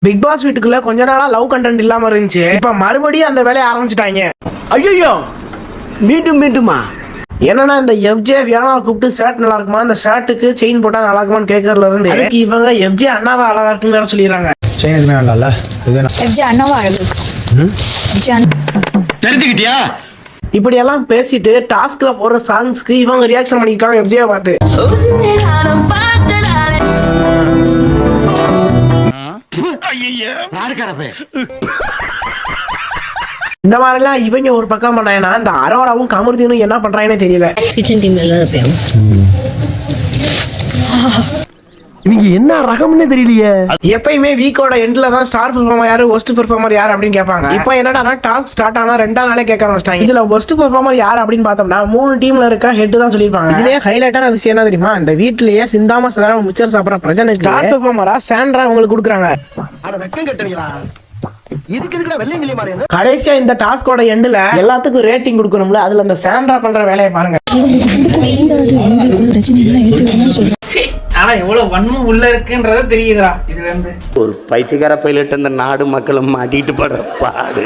Big pass வீட்டுக்குள்ள கொஞ்ச நாளா லவ் கண்டென்ட் இல்லாம இருந்துச்சு. இப்ப மறுபடியும் அந்த வேலையை ஆரம்பிச்சுட்டாங்க. ஐயோ மீண்டும் மீண்டுமா? என்னன்னா இந்த எஃப்ஜே வியானாவை கூப்பிட்டு ஷர்ட் நல்லா இருக்குமா, அந்த ஷர்ட்டுக்கு செயின் போட்டா நல்லா இருக்குமான்னு கேட்கறதுல இருந்து அதுக்கு இவங்க எஃப்ஜே அண்ணாவை அழகா இருக்குன்னு வேற சொல்லிடுறாங்க. செயின் எதுவுமே வேண்டாம்ல, எஃப்ஜே அண்ணாவா அழகு தெரிஞ்சுக்கிட்டியா? இப்படி எல்லாம் பேசிட்டு டாஸ்க்ல போற சாங்ஸ்க்கு இவங்க ரியாக்ஷன் பண்ணிக்கிட்டாங்க எஃப்ஜே பார்த்து. இந்த மாதிரிலாம் இவங்க ஒரு பக்கம் பண்றாங்கன்னா இந்த அரோராவும் கமருதீனும் என்ன பண்றாங்கன்னு தெரியல. கிச்சன் டீம்ல இல்லாத இவங்க என்ன ரகம்னே தெரியலையே. எப்பயுமே வீக்கோட எண்ட்ல தான் ஸ்டார் பெர்ஃபார்மர் யாரு, ஒஸ்ட் பெர்ஃபார்மர் யார் அப்படின்னு கேட்பாங்க. இப்போ என்னடா டாஸ்க் ஸ்டார்ட் ஆனா 2 நாளே கேட்க ஆரம்பிச்சிட்டாங்க. இதுல ஒஸ்ட் பெர்ஃபார்மர் யார் அப்படின்னு பார்த்தோம்னா 3 டீம்ல இருக்க ஹெட் தான் சொல்லிருப்பாங்க. இதுலயே ஹைலைட்டான விஷயம் என்ன தெரியுமா, இந்த வீட்லயே சிந்தாம சாதாரண மிச்சர் சாப்பிட்ற பிரச்சனை ஸ்டார் பெர்ஃபார்மரா சாண்ட்ரா உங்களுக்கு கொடுக்குறாங்க. கடைசியா இந்த டாஸ்கோட எண்ட்ல எல்லாத்துக்கும் ரேட்டிங் கொடுக்கணும்ல, அதுல அந்த சாண்ட்ரா பண்ற வேலையை பாருங்க. ஆனா எவ்வளவு வன்மம் உள்ள இருக்குன்றத தெரியுதுடா இதுல இருந்து. ஒரு பைத்தியக்கார பைலட் அந்த நாடு மக்களும் மாட்டிட்டு படுற பாடு.